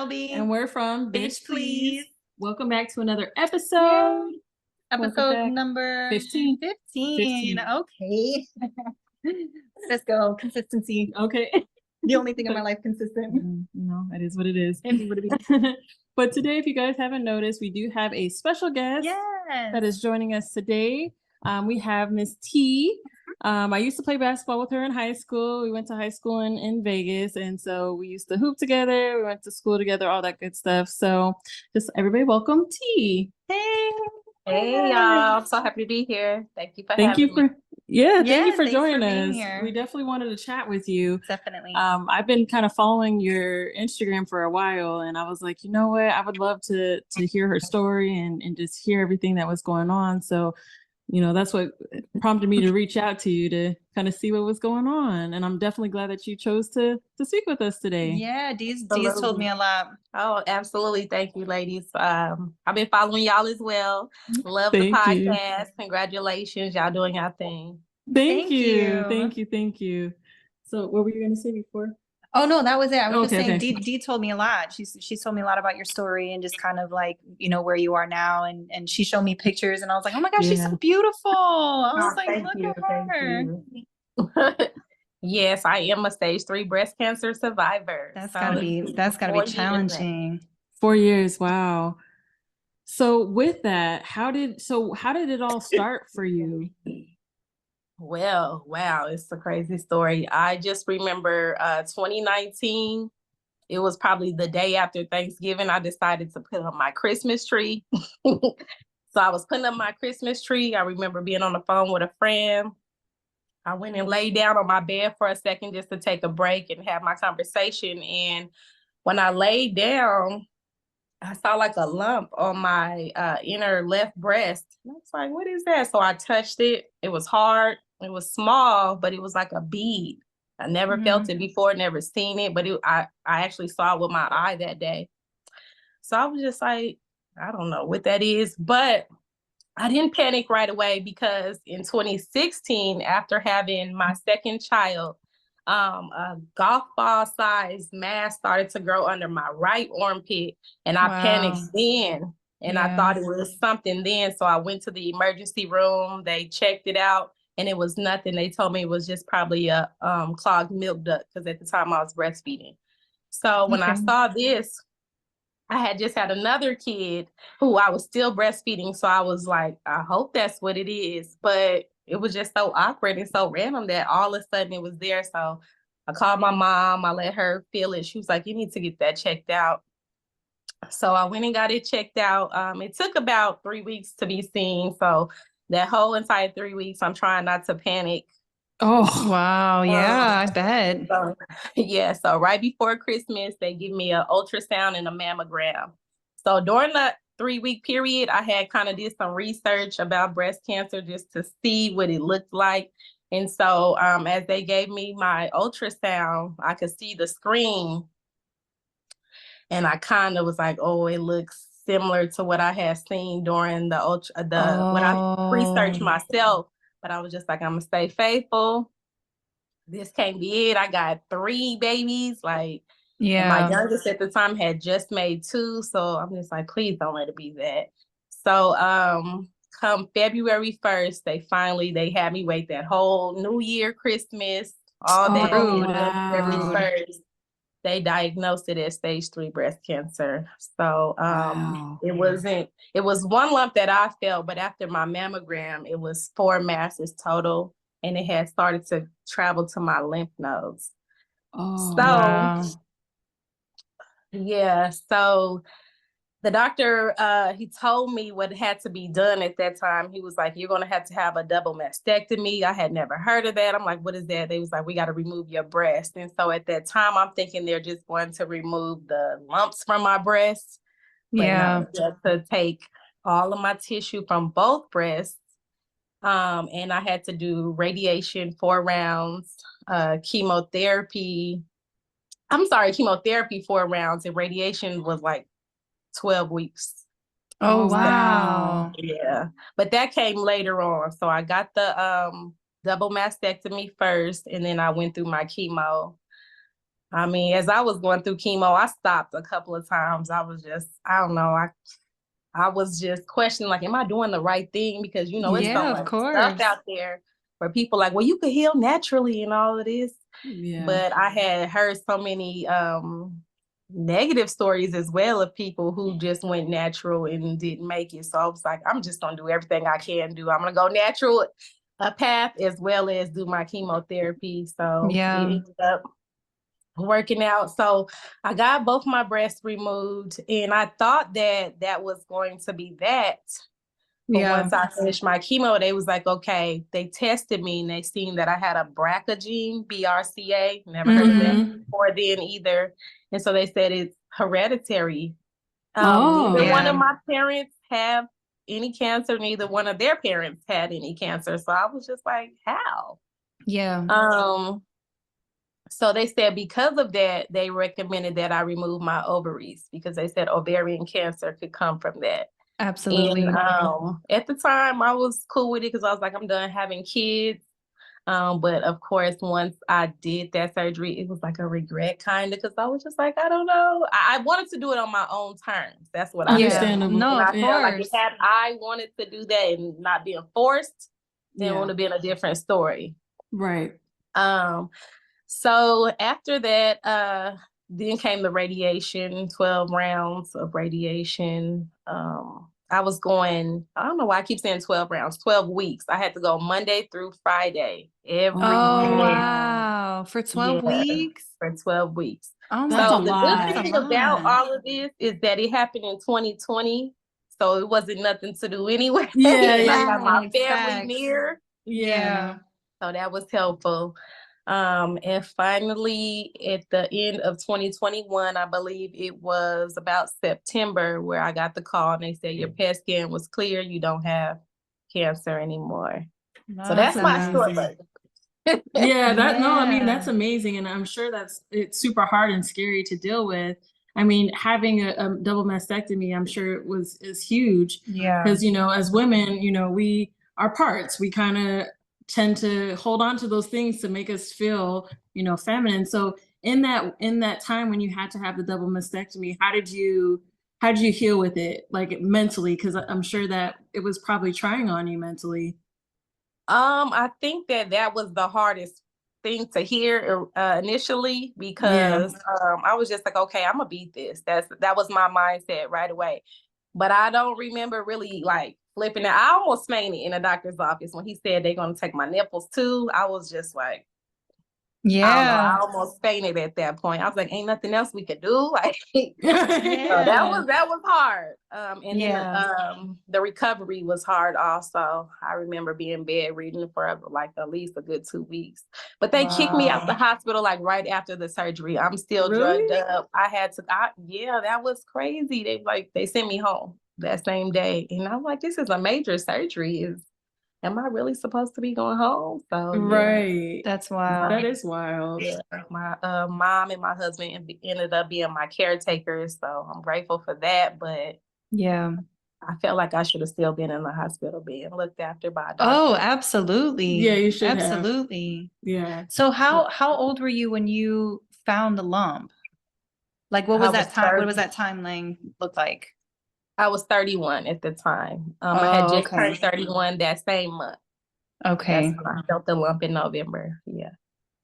Shelby. And we're from Bxtch, please. Welcome back to another episode. Yay. Episode number 15. 15. Okay. Let's go. Consistency. Okay. The only thing in my life consistent. No, that is what it is. It be what it be. But today, if you guys haven't noticed, we do have a special guest that is joining us today. We have Miss T. I used to play basketball with her in high school. We went to high school in Vegas, and so we used to hoop together. We went to school together, all that good stuff. So just everybody welcome T. Hey. Hey, y'all. I'm so happy to be here. Thank you for having me. Thank you for joining us. Here. We definitely wanted to chat with you. Definitely. I've been kind of following your Instagram for a while, and I was like, you know what? I would love to hear her story and just hear everything that was going on. So, that's what prompted me to reach out to you to kind of see what was going on. And I'm definitely glad that you chose to speak with us today. Yeah, Dee's told me a lot. Oh, absolutely. Thank you, ladies. I've been following y'all as well. Love the podcast. Congratulations. Y'all doing y'all thing. Thank you. So what were you going to say before? Oh, no, that was it. I was just saying, Dee told me a lot. She's told me a lot about your story and just kind of like, where you are now. And she showed me pictures and I was like, oh my gosh, she's so beautiful. I was like, look at her. Yes, I am a stage 3 breast cancer survivor. That's gotta be challenging. 4 years. Wow. So with that, how did it all start for you? Well, wow, it's a crazy story. I just remember 2019. It was probably the day after Thanksgiving. I decided to put up my Christmas tree. So I was putting up my Christmas tree. I remember being on the phone with a friend. I went and laid down on my bed for a second just to take a break and have my conversation. And when I laid down, I saw like a lump on my inner left breast. And I was like, what is that? So I touched it. It was hard. It was small, but it was like a bead. I never felt it before, never seen it, but I actually saw it with my eye that day. So I was just like, I don't know what that is, but I didn't panic right away because in 2016, after having my second child, a golf ball size mass started to grow under my right armpit, and I panicked then, and I thought it was something then. So I went to the emergency room. They checked it out, and it was nothing. They told me it was just probably a clogged milk duct because at the time I was breastfeeding. So when I saw this, I had just had another kid who I was still breastfeeding. So I was like, I hope that's what it is. But it was just so awkward and so random that all of a sudden it was there. So I called my mom. I let her feel it. She was like, you need to get that checked out. So I went and got it checked out. It took about 3 weeks to be seen. So that whole entire 3 weeks, I'm trying not to panic. Oh, wow. Yeah, I bet. So right before Christmas, they give me an ultrasound and a mammogram. So during that 3-week period, I had kind of did some research about breast cancer just to see what it looked like. And so as they gave me my ultrasound, I could see the screen. And I kind of was like, oh, it looks similar to what I had seen during when I researched myself. But I was just like, I'm going to stay faithful. This can't be it. I got 3 babies. And my youngest at the time had just made 2. So I'm just like, please don't let it be that. So come February 1st, they had me wait that whole New Year, Christmas, all day. February 1st. They diagnosed it as stage 3 breast cancer. So it was one lump that I felt, but after my mammogram, it was 4 masses total, and it had started to travel to my lymph nodes. So the doctor, he told me what had to be done at that time. He was like, you're going to have a double mastectomy. I had never heard of that. I'm like, what is that? They was like, we got to remove your breast. And so at that time, I'm thinking they're just going to remove the lumps from my breast. No, to take all of my tissue from both breasts. And I had to do radiation 4 rounds, chemotherapy 4 rounds, and radiation was like 12 weeks. Oh, wow. Yeah. But that came later on. So I got the double mastectomy first, and then I went through my chemo. I mean, as I was going through chemo, I stopped a couple of times. I was just, I don't know, I was just questioning, like, am I doing the right thing? Because, you know, it's so much stuff out there where people like, well, you could heal naturally and all of this. Yeah. But I had heard so many negative stories as well of people who just went natural and didn't make it. So I was like, I'm just gonna do everything I can do. I'm gonna go natural path as well as do my chemotherapy. So it ended up working out. So I got both my breasts removed, and I thought that that was going to be that. But once I finished my chemo, they was like, okay, they tested me and they seen that I had a BRCA gene, BRCA. Never heard of that before then either. And so they said it's hereditary. Neither one of my parents have any cancer. Neither one of their parents had any cancer. So I was just like, how? Yeah. So they said because of that, they recommended that I remove my ovaries because they said ovarian cancer could come from that. Absolutely. And at the time, I was cool with it because I was like, I'm done having kids. But of course, once I did that surgery, it was like a regret kind of because I was just like, I don't know. I wanted to do it on my own terms. That's what I understandable. No, I felt like if I wanted to do that and not being forced, then it would have been a different story. Right. So after that, then came the radiation, 12 rounds of radiation. I was going, I don't know why I keep saying 12 rounds, 12 weeks. I had to go Monday through Friday every day. Wow. For 12 weeks? For 12 weeks. Oh my God. So God. The good thing about all of this is that it happened in 2020. So it wasn't nothing to do anyway. I got my family near. Yeah. So that was helpful. And finally, at the end of 2021, I believe it was about September where I got the call and they said your PET scan was clear. You don't have cancer anymore. So that's my short version. I mean, that's amazing. And I'm sure it's super hard and scary to deal with. I mean, having a double mastectomy, I'm sure is huge. Yeah. Because, you know, as women, you know, our parts, we kind of tend to hold on to those things to make us feel, you know, feminine. So in that time when you had to have the double mastectomy, how did you heal with it, like mentally? Because I'm sure that it was probably trying on you mentally. I think that was the hardest thing to hear initially because I was just like, okay, I'm gonna beat this. That was my mindset right away. But I don't remember really like flipping it. I almost fainted in a doctor's office when he said they're gonna take my nipples too. I was just like, I almost fainted at that point. I was like, ain't nothing else we could do. Like, so that was hard. And then the recovery was hard also. I remember being bedridden for like at least a good 2 weeks. But they kicked me out the hospital like right after the surgery. I'm still drugged up. That was crazy. They sent me home that same day. And I'm like, this is a major surgery. Am I really supposed to be going home? So right. That's wild. That is wild. Yeah. My mom and my husband ended up being my caretakers, so I'm grateful for that. But I felt like I should have still been in the hospital being looked after by a doctor. Oh, absolutely. Yeah, you should absolutely. Have. Yeah. So how old were you when you found the lump? Like what was that time? What was that timeline look like? I was 31 at the time. I had just turned 31 that same month. Okay. That's when I felt the lump in November. Yeah.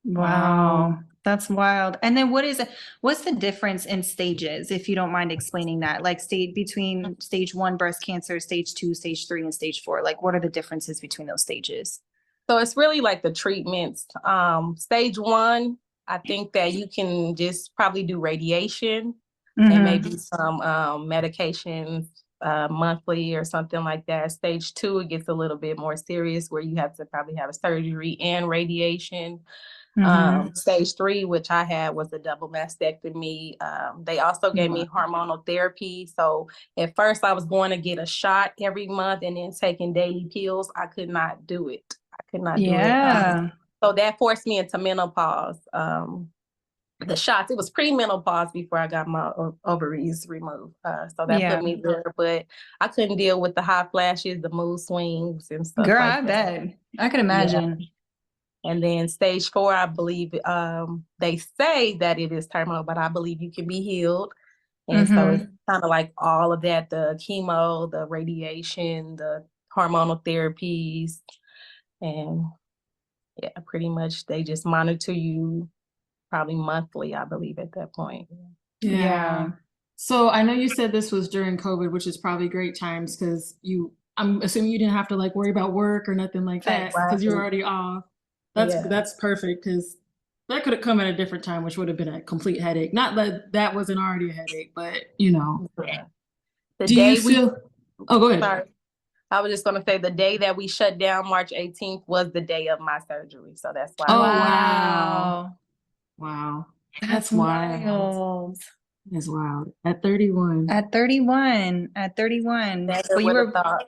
Wow. That's wild. And then what's the difference in stages, if you don't mind explaining that? Like between stage 1 breast cancer, stage 2, stage 3, and stage 4. Like what are the differences between those stages? So it's really like the treatments. Stage 1, I think that you can just probably do radiation and maybe some medications monthly or something like that. Stage 2, it gets a little bit more serious where you have to probably have a surgery and radiation. Stage 3, which I had, was a double mastectomy. They also gave me hormonal therapy. So at first I was going to get a shot every month and then taking daily pills. I could not do it. I could not do it. So that forced me into menopause. The shots, it was pre-menopause before I got my ovaries removed. So that put me there, but I couldn't deal with the hot flashes, the mood swings and stuff. Girl, like I bet. I could imagine. And then stage 4, I believe they say that it is terminal, but I believe you can be healed. And so it's kind of like all of that, the chemo, the radiation, the hormonal therapies, and yeah, pretty much they just monitor you probably monthly, I believe, at that point. Yeah. So I know you said this was during COVID, which is probably great times because I'm assuming you didn't have to like worry about work or nothing like that because you were already off. That's perfect because that could have come at a different time, which would have been a complete headache. Not that that wasn't already a headache, but you know. Yeah. Oh, go ahead. Sorry. I was just going to say the day that we shut down, March 18th, was the day of my surgery. So that's why. Oh, wow. Wow. That's wild. That's wild. At 31. At 31. But you were thought.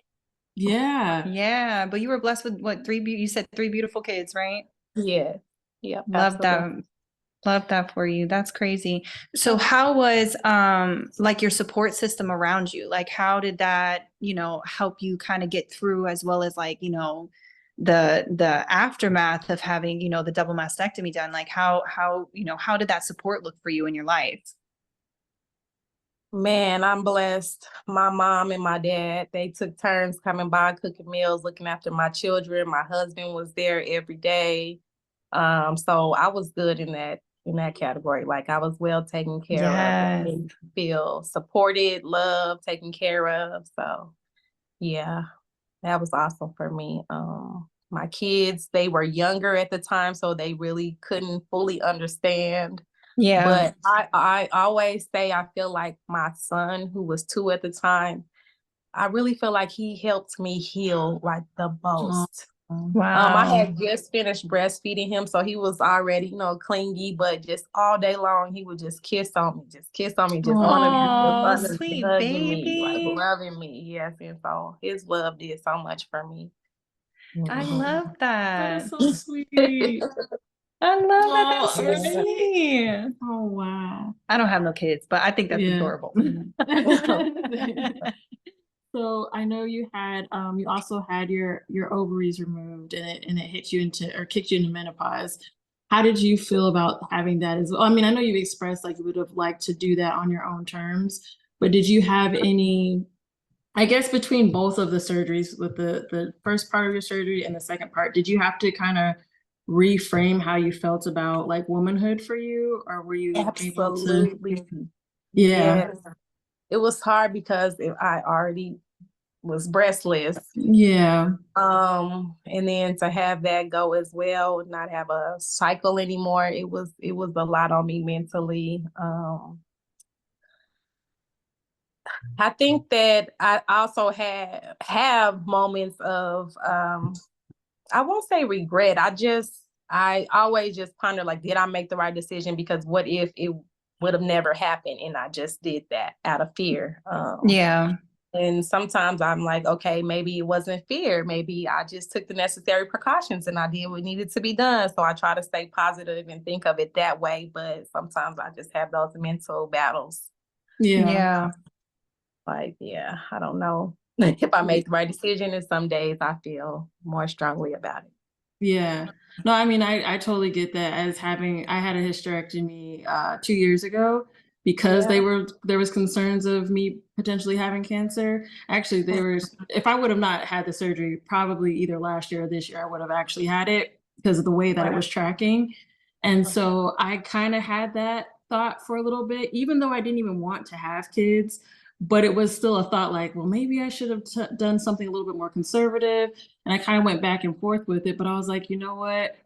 Yeah. Yeah. But you were blessed with what, you said 3 beautiful kids, right? Yeah. Yeah. Love that for you. That's crazy. So how was like your support system around you? Like how did that, help you kind of get through, as well as like, the aftermath of having, the double mastectomy done? Like how did that support look for you in your life? Man, I'm blessed. My mom and my dad, they took turns coming by, cooking meals, looking after my children. My husband was there every day. So I was good in that category. Like I was well taken care of. I didn't feel supported, loved, taken care of. So yeah, that was awesome for me. My kids, they were younger at the time, so they really couldn't fully understand. Yeah. But I always say I feel like my son, who was 2 at the time, I really feel like he helped me heal like the most. Wow. I had just finished breastfeeding him, so he was already, clingy, but just all day long, he would just kiss on me, just wanting to sweet hugging baby. me, like loving me. Yes, and so his love did so much for me. I love that. That is so sweet. I love that. That's so sweet. Oh, wow. I don't have no kids, but I think that's adorable. So I know you also had your ovaries removed and it hit you kicked you into menopause. How did you feel about having that as well? I mean, I know you've expressed like you would have liked to do that on your own terms, but did you have any, I guess between both of the surgeries, with the first part of your surgery and the second part, did you have to kind of reframe how you felt about like womanhood for you, or were you Absolutely able to? Yeah. It was hard because I already was breastless. Yeah. And then to have that go as well, not have a cycle anymore, it was a lot on me mentally. I think that I also have moments of I won't say regret. I always just ponder, like, did I make the right decision? Because what if it would have never happened and I just did that out of fear? Yeah. And sometimes I'm like, okay, maybe it wasn't fear. Maybe I just took the necessary precautions and I did what needed to be done. So I try to stay positive and think of it that way. But sometimes I just have those mental battles. Yeah. Like, yeah, I don't know if I made the right decision. And some days I feel more strongly about it. Yeah. No, I mean, I totally get that. I had a hysterectomy 2 years ago because there was concerns of me potentially having cancer. Actually, if I would have not had the surgery, probably either last year or this year, I would have actually had it because of the way that it was tracking. And so I kind of had that thought for a little bit, even though I didn't even want to have kids. But it was still a thought like, well, maybe I should have done something a little bit more conservative. And I kind of went back and forth with it. But I was like, you know what?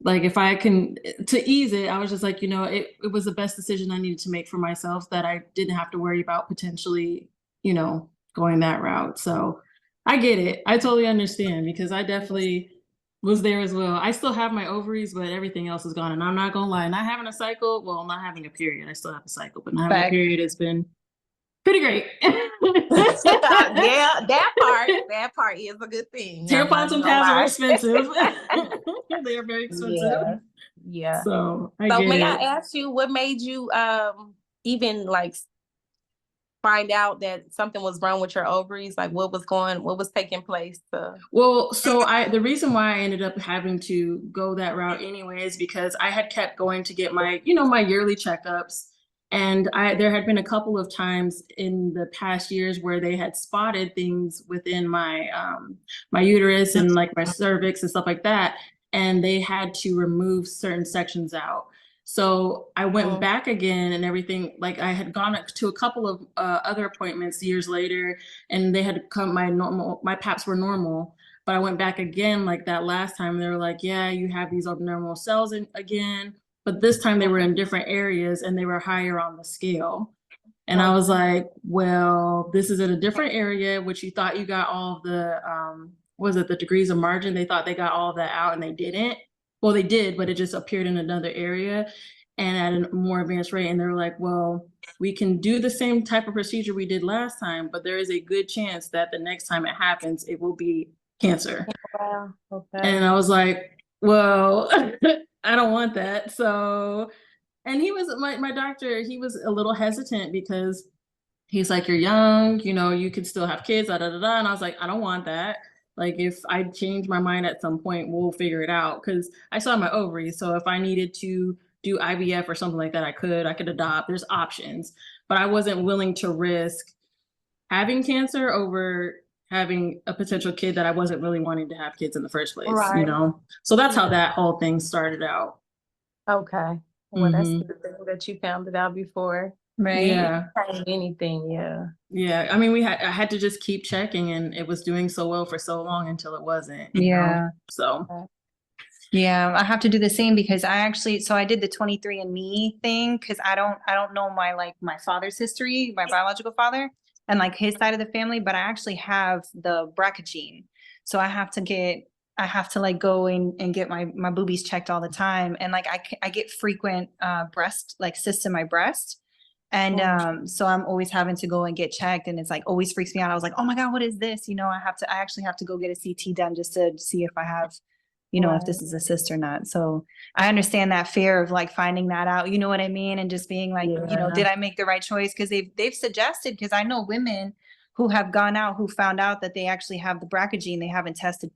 Like, if I can, to ease it, I was just like, it was the best decision I needed to make for myself, that I didn't have to worry about potentially, going that route. So I get it. I totally understand, because I definitely was there as well. I still have my ovaries, but everything else is gone. And I'm not going to lie, not having a cycle, well, not having a period. I still have a cycle, but not having a period has been pretty great. Yeah, that part is a good thing. Tampons and pads are expensive. They are very expensive. Yeah. So may I ask you, what made you even like find out that something was wrong with your ovaries? Like what was taking place? Well, so the reason why I ended up having to go that route anyway is because I had kept going to get my, my yearly checkups. And there had been a couple of times in the past years where they had spotted things within my my uterus and like my cervix and stuff like that. And they had to remove certain sections out. So I went back again and everything. Like I had gone to a couple of other appointments years later, and they had come, my paps were normal. But I went back again like that last time. And they were like, yeah, you have these abnormal cells again. But this time they were in different areas and they were higher on the scale. And I was like, well, this is in a different area, which you thought you got all of the, the degrees of margin? They thought they got all of that out and they didn't. Well, they did, but it just appeared in another area and at a more advanced rate. And they were like, well, we can do the same type of procedure we did last time, but there is a good chance that the next time it happens, it will be cancer. Wow. Okay. And I was like, well, I don't want that. So, and he was, my doctor, he was a little hesitant because he's like, you're young, you could still have kids, da, da, da, da. And I was like, I don't want that. Like, if I change my mind at some point, we'll figure it out. Cause I saw my ovaries. So if I needed to do IVF or something like that, I could adopt. There's options, but I wasn't willing to risk having cancer over having a potential kid that I wasn't really wanting to have kids in the first place, So that's how that whole thing started out. Okay. Well, that's the thing that you found it out before. Right. Yeah. Anything. Yeah. Yeah. I mean, I had to just keep checking, and it was doing so well for so long until it wasn't. So. Yeah, I have to do the same because I did the 23andMe thing because I don't know my father's history, my biological father and like his side of the family, but I actually have the BRCA gene. So I have to like go and get my boobies checked all the time. And like, I get frequent breast, like cysts in my breast. And so I'm always having to go and get checked, and it's like always freaks me out. I was like, oh my God, what is this? I actually have to go get a CT done just to see if I have, if this is a cyst or not. So I understand that fear of like finding that out, you know what I mean? And just being like, did I make the right choice? Cause they've suggested, cause I know women who have gone out, who found out that they actually have the BRCA gene. They haven't tested,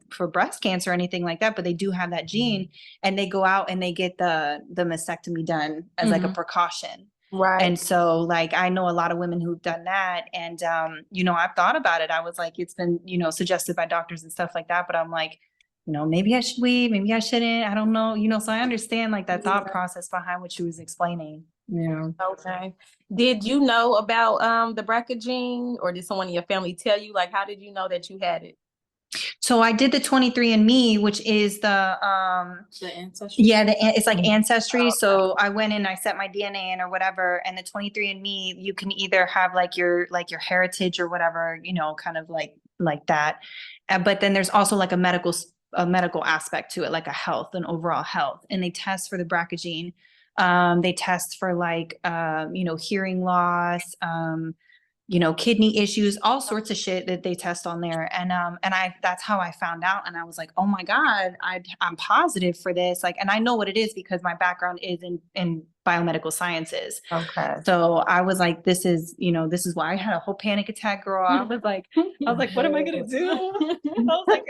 for breast cancer or anything like that, but they do have that gene, and they go out and they get the mastectomy done as like a precaution. Right. And so like, I know a lot of women who've done that. And, I've thought about it. I was like, it's been, suggested by doctors and stuff like that, but I'm like, maybe I should wait, maybe I shouldn't. I don't know. So I understand like that thought process behind what she was explaining. Yeah. Okay. Did you know about the BRCA gene, or did someone in your family tell you? Like, how did you know that you had it? So I did the 23andMe, which is the ancestry. Yeah, it's like Ancestry. So I went in, I set my DNA in or whatever, and the 23andMe, you can either have like your heritage or whatever, kind of like that. But then there's also like a medical aspect to it, like an overall health. And they test for the BRCA gene. They test for like hearing loss, kidney issues, all sorts of shit that they test on there. And that's how I found out. And I was like, oh my God, I'm positive for this. Like, and I know what it is because my background is in biomedical sciences. Okay. So I was like, this is why I had a whole panic attack, girl. I was like, what am I going to do? I was like,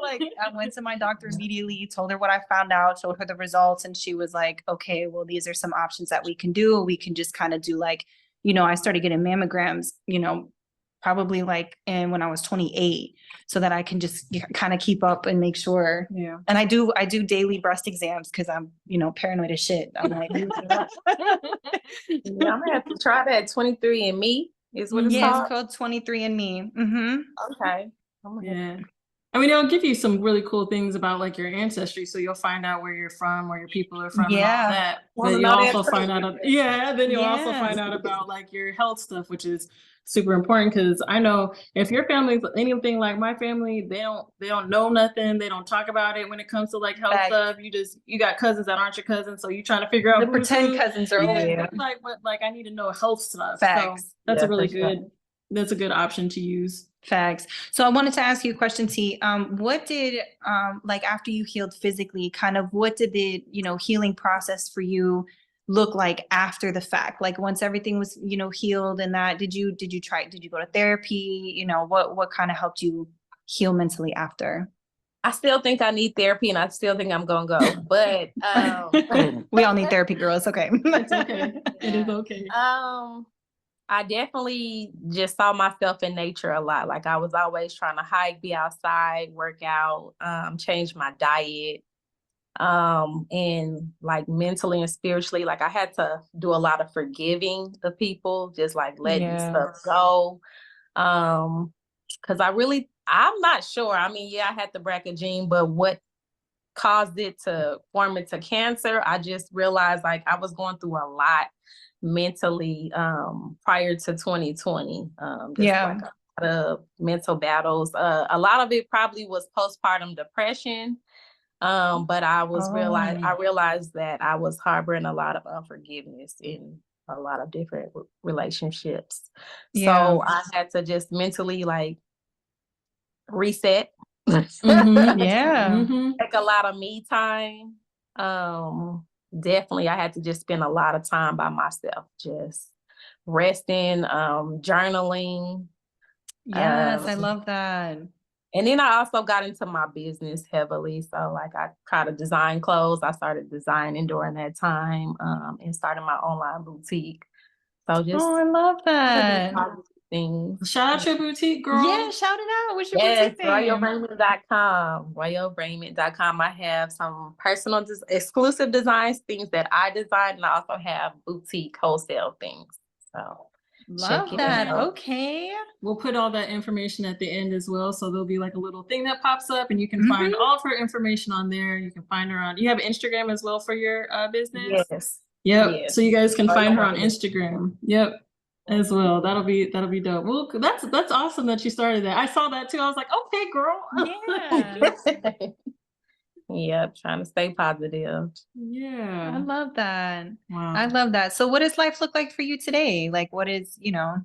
like I went to my doctor immediately, told her what I found out, showed her the results. And she was like, okay, well, these are some options that we can do. We can just kind of do like, I started getting mammograms, probably like when I was 28, so that I can just kind of keep up and make sure. Yeah. And I do daily breast exams because I'm, paranoid as shit. I'm like, I'm gonna have to try that. 23andMe is what it's called. It's called 23andMe. Mm-hmm. Okay. Yeah. I mean, it'll give you some really cool things about like your ancestry. So you'll find out where you're from, where your people are from, and all that. Then you'll also find out, also find out about like your health stuff, which is super important. Cause I know if your family's anything like my family, they don't know nothing. They don't talk about it when it comes to like health stuff. You got cousins that aren't your cousins. So you trying to figure out the pretend cousins are like I need to know health stuff. Facts. So that's a really good, that's a good option to use. Facts. So I wanted to ask you a question, T. What did, like after you healed physically, kind of what did the, healing process for you look like after the fact? Like once everything was, you know, healed and that, did you go to therapy? You know, what kind of helped you heal mentally after? I still think I need therapy, and I still think I'm gonna go. But we all need therapy, girls. Okay. It's okay. It is okay. I definitely just saw myself in nature a lot. Like I was always trying to hike, be outside, work out, change my diet. And like mentally and spiritually, like I had to do a lot of forgiving of people, just like letting stuff go. Cause I'm not sure. I mean, yeah, I had the BRCA gene, but what caused it to form into cancer, I just realized like I was going through a lot mentally prior to 2020. Like a lot of mental battles. A lot of it probably was postpartum depression. But I realized that I was harboring a lot of unforgiveness in a lot of different relationships. So I had to just mentally like reset. Take a lot of me time. Definitely I had to just spend a lot of time by myself, just resting, journaling. Yes, I love that. And then I also got into my business heavily. So like I try to design clothes. I started designing during that time, and started my online boutique. So just I love that. Things. Shout out your boutique, girl. Yeah, shout it out. What's your boutique name? RoyalRaiment.com. RoyalRaiment.com. I have some personal exclusive designs, things that I designed, and I also have boutique wholesale things. So love that. Okay. We'll put all that information at the end as well. So there'll be like a little thing that pops up and you can find all of her information on there. You can find her on, you have Instagram as well for your business? Yes. Yep. Yes. So you guys can find her on Instagram. Yep. As well. That'll be dope. Well, that's awesome that you started that. I saw that too. I was like, okay, girl. Yeah. Yep, trying to stay positive. Yeah. I love that. Wow. I love that. So what does life look like for you today? Like what is, you know,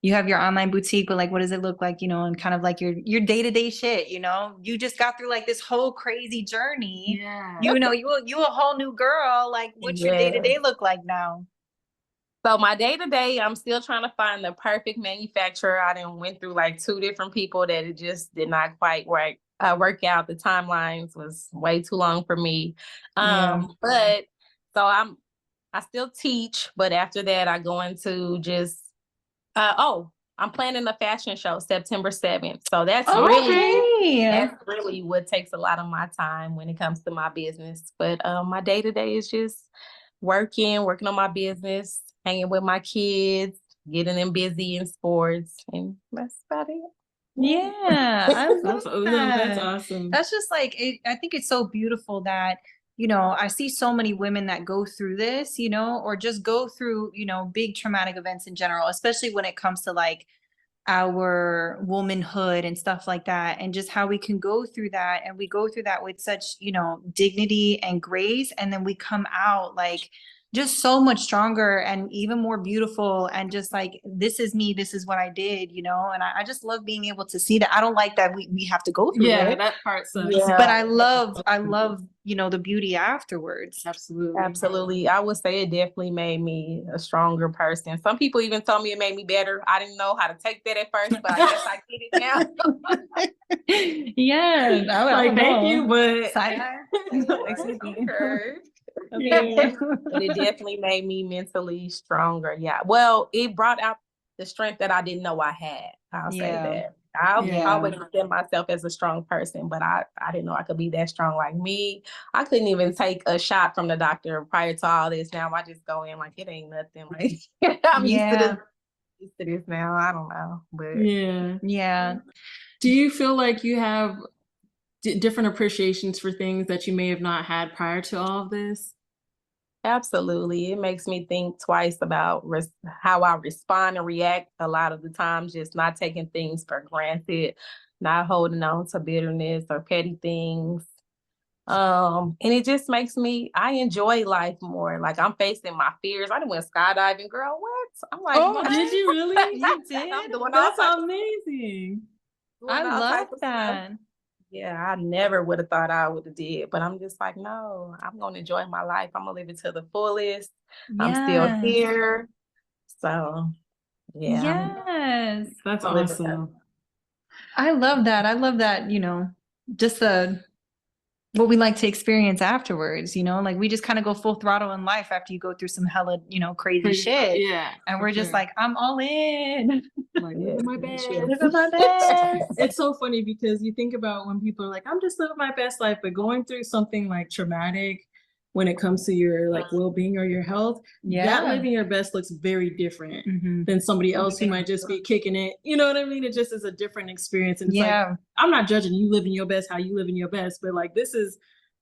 you have your online boutique, but like what does it look like, you know, and kind of like your day-to-day shit, you know? You just got through like this whole crazy journey. Yeah. You know, you a whole new girl. Like what's your day-to-day look like now? So my day-to-day, I'm still trying to find the perfect manufacturer. I done went through like 2 different people that it just did not quite work out. The timelines was way too long for me. But so I still teach, but after that I go into just, I'm planning a fashion show September 7th. So that's really what takes a lot of my time when it comes to my business. But my day-to-day is just working on my business, hanging with my kids, getting them busy in sports, and that's about it. Yeah, I love that. That's awesome. That's just like, I think it's so beautiful that, you know, I see so many women that go through this, you know, or just go through, you know, big traumatic events in general, especially when it comes to like our womanhood and stuff like that, and just how we can go through that, and we go through that with such, you know, dignity and grace, and then we come out like just so much stronger and even more beautiful, and just like, this is me, this is what I did, you know. And I just love being able to see that. I don't like that we have to go through it. That part sucks. But I love, you know, the beauty afterwards. Absolutely. I would say it definitely made me a stronger person. Some people even told me it made me better. I didn't know how to take that at first, but I guess I get it now. Yeah, like thank you, but but it definitely made me mentally stronger. Yeah. Well, it brought out the strength that I didn't know I had. I'll say that. I always consider myself as a strong person, but I didn't know I could be that strong like me. I couldn't even take a shot from the doctor prior to all this. Now I just go in like it ain't nothing. Like I'm used to this now. I don't know. But yeah. Do you feel like you have different appreciations for things that you may have not had prior to all of this? Absolutely. It makes me think twice about how I respond and react a lot of the times, just not taking things for granted, not holding on to bitterness or petty things. And it just makes I enjoy life more. Like I'm facing my fears. I done went skydiving, girl. What? I'm like, what? Did you really? You did? That's amazing. I love that. Yeah, I never would have thought I would have did, but I'm just like, no, I'm going to enjoy my life. I'm going to live it to the fullest. I'm still here. So, yeah. Yes. That's awesome. I love that. I love that, just what we like to experience afterwards, like we just kind of go full throttle in life after you go through some hella, crazy shit. Yeah. And we're just like, I'm all in. Like, living my best. Living my best. It's so funny because you think about when people are like, I'm just living my best life, but going through something like traumatic when it comes to your like well-being or your health, that living your best looks very different than somebody else who might just be kicking it. You know what I mean? It just is a different experience. And it's like, I'm not judging you living your best, how you living your best, but like this is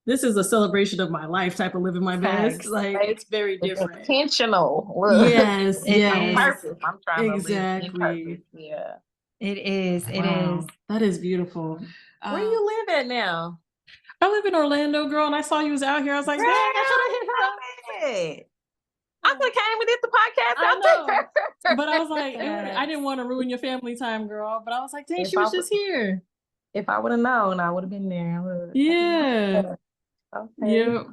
a celebration of my life type of living my best. Like it's very different. It's intentional. Yes. Purpose. I'm trying to live in purpose. Yeah. It is. It is. That is beautiful. Where you live at now? I live in Orlando, girl, and I saw you was out here. I was like, dang, I could have came and did the podcast out there. But I was like, I didn't want to ruin your family time, girl. But I was like, dang, she was just here. If I would have known, I would have been there. Yeah. Yeah.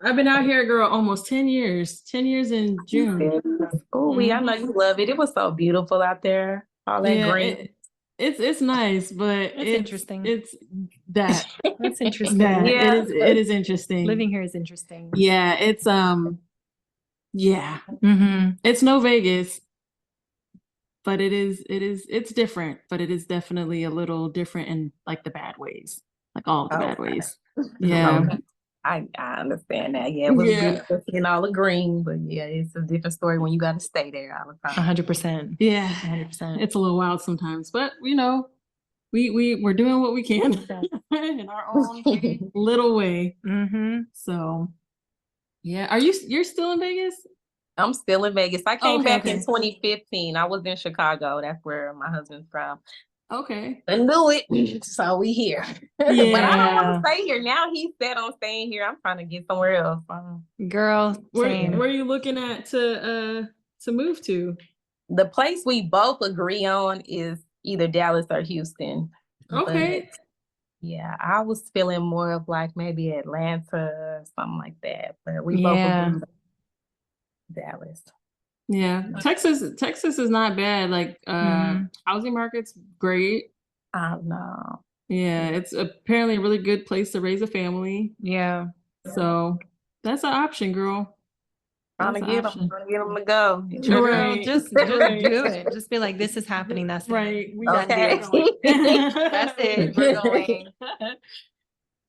I've been out here, girl, almost 10 years. 10 years in June. Oh, I know you love it. It was so beautiful out there. All that green. It's nice, but it's interesting. It's that. That's interesting. It is interesting. Living here is interesting. Yeah, it's it's no Vegas, but it's different, but it is definitely a little different in like the bad ways, like all the bad ways. Yeah. Okay. I understand that. Yeah, it was beautiful seeing all the green, but it's a different story when you got to stay there all the time. 100%. Yeah, 100%. It's a little wild sometimes, but we're doing what we can in our own little way. So, yeah, you're still in Vegas? I'm still in Vegas. I came back in 2015. I was in Chicago. That's where my husband's from. Okay. I knew it. So we here. Yeah. But I don't want to stay here. Now he's set on staying here. I'm trying to get somewhere else. Girl, where are you looking at to move to? The place we both agree on is either Dallas or Houston. Okay. But, yeah, I was feeling more of like maybe Atlanta or something like that. But we both agree Dallas. Yeah, Texas is not bad. Like housing market's great. I know. Yeah, it's apparently a really good place to raise a family. Yeah. So that's an option, girl. Trying to get them to go. Right. Just do it. Just be like, this is happening. That's right. We got That's it. We're going.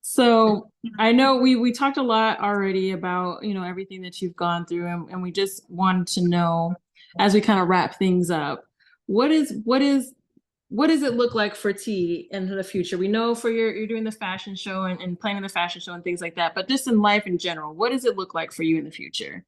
So I know we talked a lot already about, everything that you've gone through, and we just wanted to know, as we kind of wrap things up, what does it look like for T in the future? We know you're doing the fashion show and planning the fashion show and things like that, but just in life in general, what does it look like for you in the future?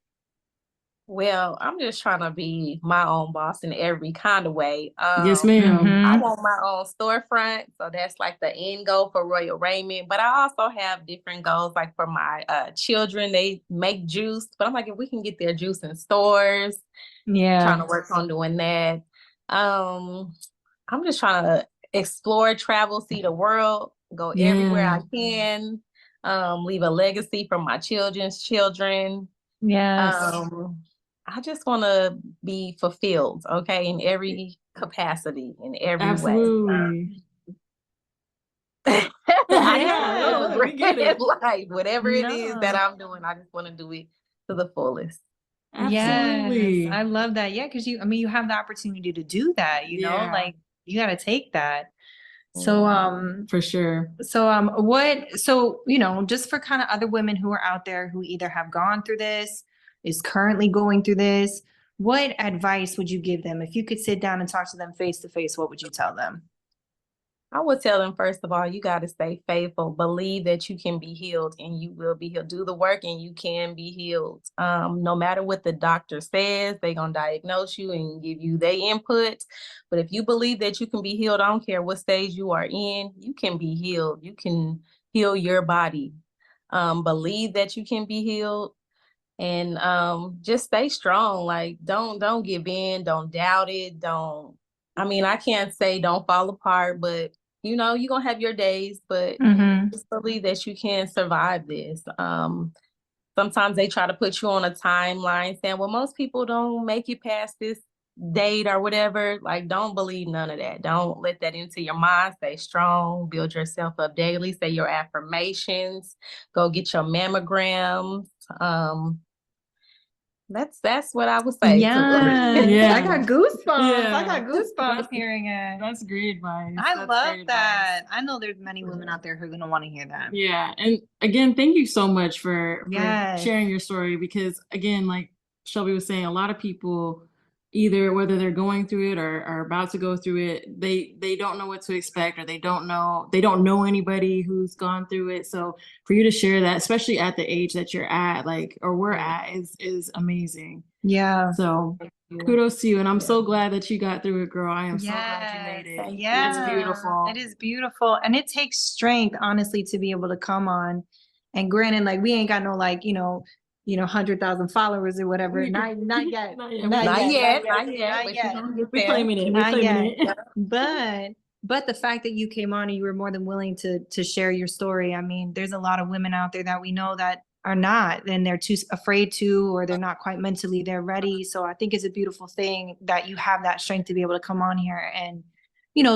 Well, I'm just trying to be my own boss in every kind of way. Yes, ma'am. I want my own storefront. So that's like the end goal for Royal Raiment. But I also have different goals, like for my children, they make juice. But I'm like, if we can get their juice in stores, trying to work on doing that. I'm just trying to explore, travel, see the world, go everywhere I can, leave a legacy for my children's children. Yes. I just want to be fulfilled, in every capacity, in every way. We get it. Like whatever it is that I'm doing, I just want to do it to the fullest. Absolutely. Yes, I love that. Yeah, because you have the opportunity to do that. Like you got to take that. So for sure. So just for kind of other women who are out there who either have gone through this, is currently going through this, what advice would you give them? If you could sit down and talk to them face to face, what would you tell them? I would tell them, first of all, you got to stay faithful. Believe that you can be healed and you will be healed. Do the work and you can be healed. No matter what the doctor says, they're going to diagnose you and give you their input. But if you believe that you can be healed, I don't care what stage you are in, you can be healed. You can heal your body. Believe that you can be healed. And just stay strong. Like, don't give in. Don't doubt it. I can't say don't fall apart, but you know, you're gonna have your days, but just believe that you can survive this. Sometimes they try to put you on a timeline saying, well, most people don't make it past this date or whatever. Like, don't believe none of that. Don't let that into your mind. Stay strong, build yourself up daily, say your affirmations, go get your mammograms. That's what I would say. Yeah. I got goosebumps. Yeah. I got goosebumps hearing it. That's great advice. I That's love that. I know there's many women out there who are going to want to hear that. Yeah. And again, thank you so much for Yes. sharing your story, because again, like Shelbie was saying, a lot of people, either whether they're going through it or are about to go through it, they don't know what to expect, or they don't know anybody who's gone through it. So for you to share that, especially at the age that you're at, like, or we're at, is amazing. Yeah. So kudos to you. And I'm so glad that you got through it, girl. I am so glad you made it. Yeah. It's beautiful. It is beautiful. And it takes strength, honestly, to be able to come on. And granted, like, we ain't got no, like, 100,000 followers or whatever. Not yet. Not yet. We're claiming it. But the fact that you came on and you were more than willing to share your story. I mean, there's a lot of women out there that we know that are not, and they're too afraid to, or they're not quite mentally they're ready. So I think it's a beautiful thing that you have that strength to be able to come on here and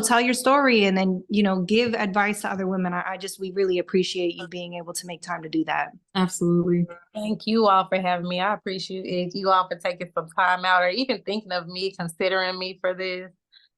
tell your story, and then give advice to other women. We really appreciate you being able to make time to do that. Absolutely. Thank you all for having me. I appreciate you all for taking some time out, or even thinking of me, considering me for this.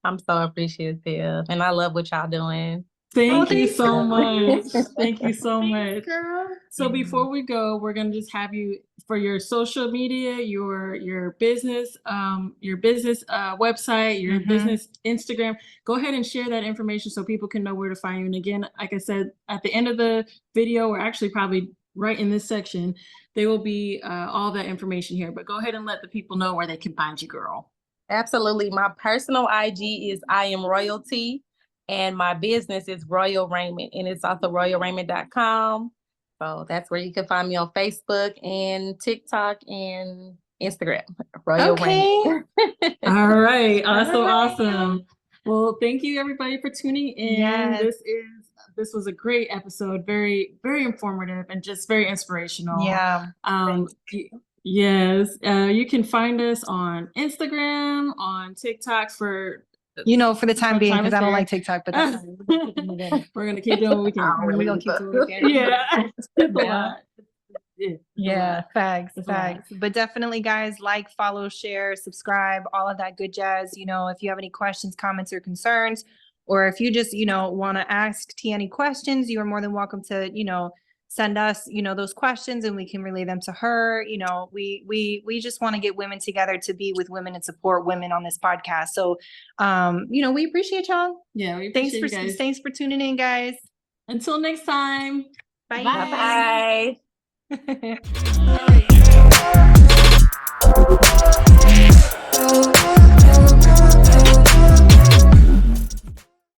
I'm so appreciative, and I love what y'all doing. Thank you so much. Thank you so much. Girl. So before we go, we're gonna just have you, for your social media, your business website, your business Instagram, go ahead and share that information so people can know where to find you. And again, like I said, at the end of the video, or actually probably right in this section, there will be all that information here. But go ahead and let the people know where they can find you, girl. Absolutely. My personal IG is I Am Royalty. And my business is Royal Raiment, and it's also royalraiment.com. So that's where you can find me on Facebook and TikTok and Instagram. Royal Raiment. All right. Awesome. Well, thank you everybody for tuning in. Yes. This was a great episode. Very, very informative and just very inspirational. Yeah. Yes. You can find us on Instagram, on TikTok for the time being, because I don't like TikTok, but that's we're gonna keep doing what we can. We're gonna keep doing what we can. Yeah. It's a lot. Yeah, facts. But definitely, guys, like, follow, share, subscribe, all of that good jazz. If you have any questions, comments, or concerns, or if you just want to ask T any questions, you are more than welcome to send us those questions, and we can relay them to her. We just want to get women together to be with women and support women on this podcast. So we appreciate y'all. Yeah, we appreciate you guys. Thanks for tuning in, guys. Until next time. Bye. Bye.